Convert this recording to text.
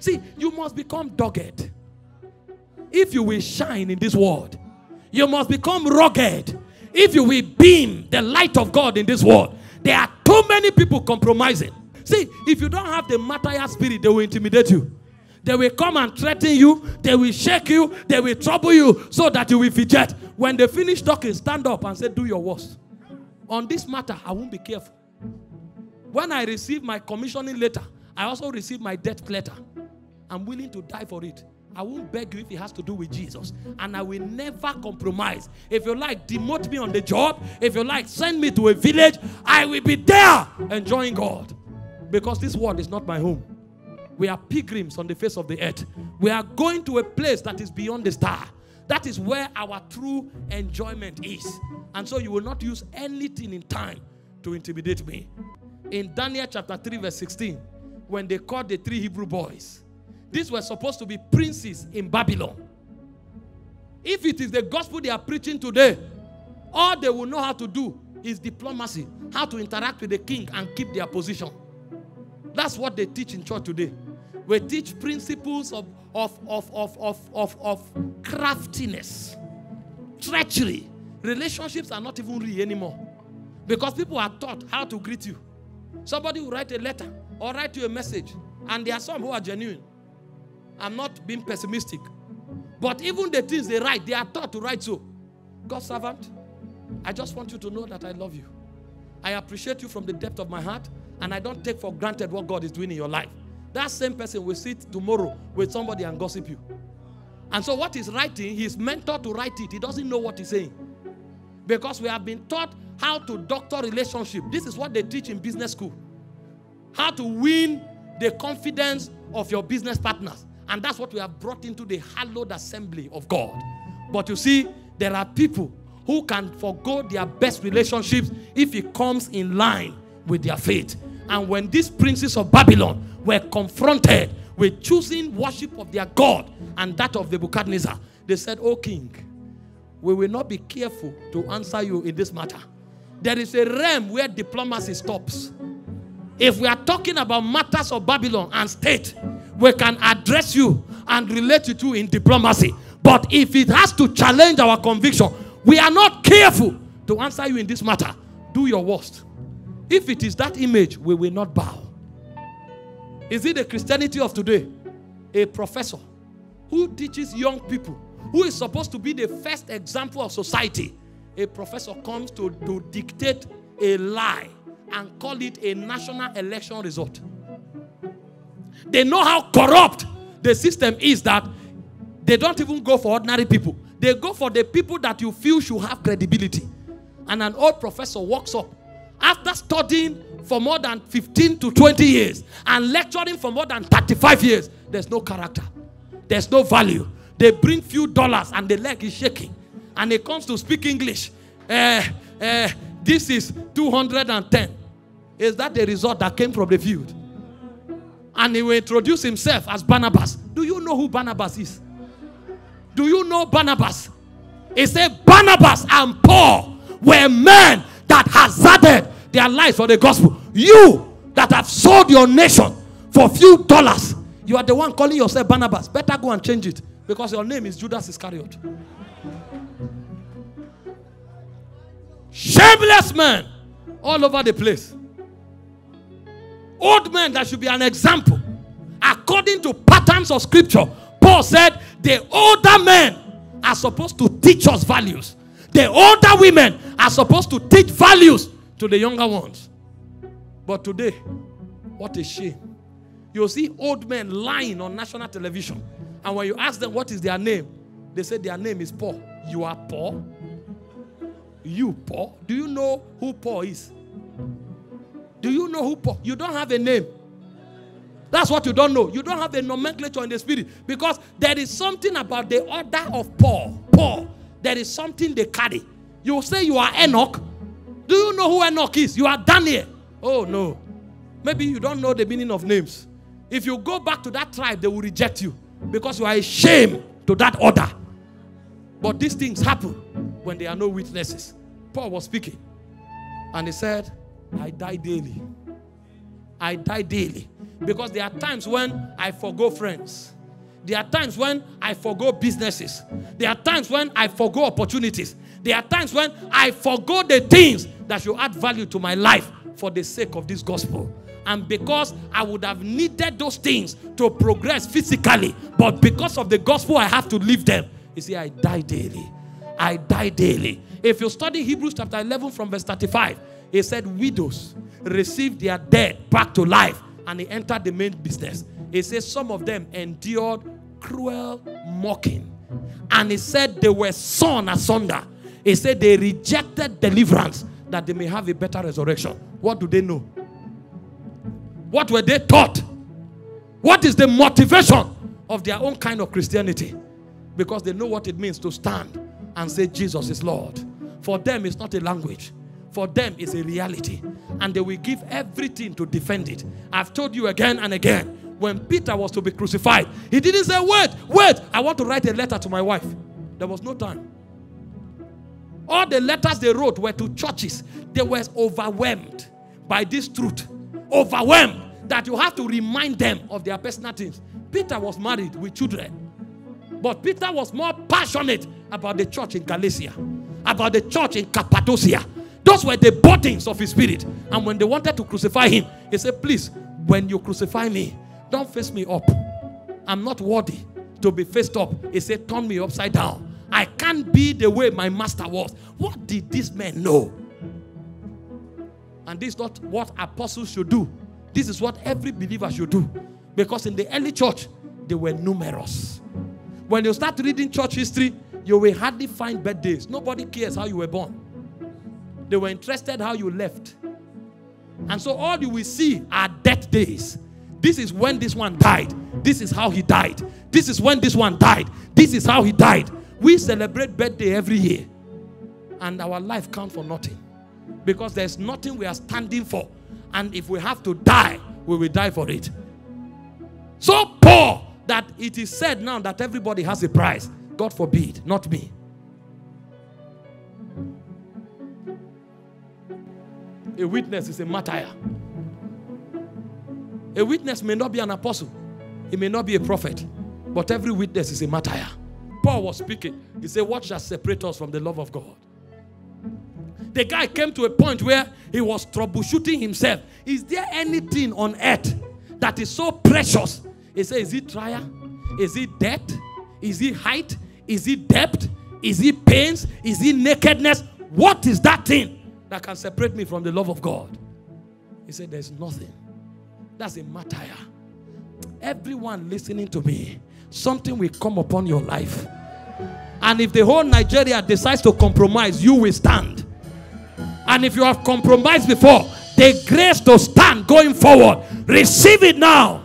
See, you must become dogged. If you will shine in this world, you must become rugged. If you will beam the light of God in this world. There are too many people compromising. See, if you don't have the Martyr spirit, they will intimidate you. They will come and threaten you. They will shake you. They will trouble you so that you will fidget. When they finish talking, stand up and say, do your worst. On this matter, I won't be careful. When I receive my commissioning letter, I also receive my death letter. I'm willing to die for it. I won't beg you if it has to do with Jesus. And I will never compromise. If you like, demote me on the job. If you like, send me to a village. I will be there enjoying God. Because this world is not my home. We are pilgrims on the face of the earth. We are going to a place that is beyond the star. That is where our true enjoyment is. And so you will not use anything in time to intimidate me. In Daniel chapter 3 verse 16, when they called the 3 Hebrew boys, these were supposed to be princes in Babylon. If it is the gospel they are preaching today, all they will know how to do is diplomacy, how to interact with the king and keep their position. That's what they teach in church today. We teach principles of craftiness, treachery. Relationships are not even real anymore because people are taught how to greet you. Somebody will write a letter or write you a message, and there are some who are genuine. I'm not being pessimistic, but even the things they write, they are taught to write so. God's servant, I just want you to know that I love you. I appreciate you from the depth of my heart, and I don't take for granted what God is doing in your life. That same person will sit tomorrow with somebody and gossip you. And so what he's writing, he's mentored to write it. He doesn't know what he's saying. Because we have been taught how to doctor relationship. This is what they teach in business school. How to win the confidence of your business partners. And that's what we have brought into the hallowed assembly of God. But you see, there are people who can forgo their best relationships if it comes in line with their faith. And when these princes of Babylon were confronted with choosing worship of their God and that of Nebuchadnezzar, they said, "O king, we will not be careful to answer you in this matter." There is a realm where diplomacy stops. If we are talking about matters of Babylon and state, we can address you and relate you to in diplomacy. But if it has to challenge our conviction, we are not careful to answer you in this matter. Do your worst. If it is that image, we will not bow. Is it the Christianity of today? A professor who teaches young people, who is supposed to be the first example of society, a professor comes to dictate a lie and call it a national election result. They know how corrupt the system is that they don't even go for ordinary people. They go for the people that you feel should have credibility. And an old professor walks up after studying for more than 15 to 20 years and lecturing for more than 35 years. There's no character. There's no value. They bring few dollars and the leg is shaking. And he comes to speak English. This is 210. Is that the result that came from the field? And he will introduce himself as Barnabas. Do you know who Barnabas is? Do you know Barnabas? He said Barnabas and Paul were men that hazarded their lives for the gospel. You that have sold your nation for a few dollars, you are the one calling yourself Barnabas. Better go and change it, because your name is Judas Iscariot. Shameless men all over the place. Old men that should be an example. According to patterns of scripture, Paul said the older men are supposed to teach us values. The older women are supposed to teach values to the younger ones. But today, what a shame. You'll see old men lying on national television. And when you ask them what is their name, they say their name is Paul. You are Paul? You Paul? Do you know who Paul is? Do you know who Paul? You don't have a name. That's what you don't know. You don't have a nomenclature in the spirit. Because there is something about the order of Paul. Paul. There is something they carry. You say you are Enoch. Do you know who Enoch is? You are Daniel. Oh no. Maybe you don't know the meaning of names. If you go back to that tribe, they will reject you. Because you are a shame to that order. But these things happen when there are no witnesses. Paul was speaking. And he said, I die daily. I die daily. Because there are times when I forgo friends. There are times when I forgo businesses. There are times when I forgo opportunities. There are times when I forgo the things that should add value to my life for the sake of this gospel. And because I would have needed those things to progress physically, but because of the gospel, I have to leave them. You see, I die daily. I die daily. If you study Hebrews chapter 11 from verse 35, it said widows received their dead back to life, and they entered the main business. It says some of them endured cruel mocking. And it said they were sawn asunder. It said they rejected deliverance that they may have a better resurrection. What do they know? What were they taught? What is the motivation of their own kind of Christianity? Because they know what it means to stand and say Jesus is Lord. For them, it's not a language. For them, it's a reality. And they will give everything to defend it. I've told you again and again, when Peter was to be crucified, he didn't say, wait, I want to write a letter to my wife. There was no time. All the letters they wrote were to churches. They were overwhelmed by this truth. Overwhelmed that you have to remind them of their personal things. Peter was married with children. But Peter was more passionate about the church in Galatia, about the church in Cappadocia. Those were the burdens of his spirit. And when they wanted to crucify him, he said, please, when you crucify me, don't face me up. I'm not worthy to be faced up. He said, turn me upside down. I can't be the way my master was. What did this man know? And this is not what apostles should do. This is what every believer should do. Because in the early church, they were numerous. When you start reading church history, you will hardly find birthdays. Nobody cares how you were born. They were interested how you left. And so all you will see are death days. This is when this one died. This is how he died. This is when this one died. This is how he died. We celebrate birthday every year. And our life counts for nothing. Because there's nothing we are standing for. And if we have to die, we will die for it. So poor that it is said now that everybody has a price. God forbid, not me. A witness is a martyr. A witness may not be an apostle. He may not be a prophet. But every witness is a martyr. Paul was speaking. He said, what shall separate us from the love of God? The guy came to a point where he was troubleshooting himself. Is there anything on earth that is so precious? He said, is it trial? Is it death? Is it height? Is it depth? Is it pains? Is it nakedness? What is that thing that can separate me from the love of God? He said, there's nothing. That's a martyr. Everyone listening to me, something will come upon your life. And if the whole Nigeria decides to compromise, you will stand. And if you have compromised before, the grace to stand going forward, receive it now.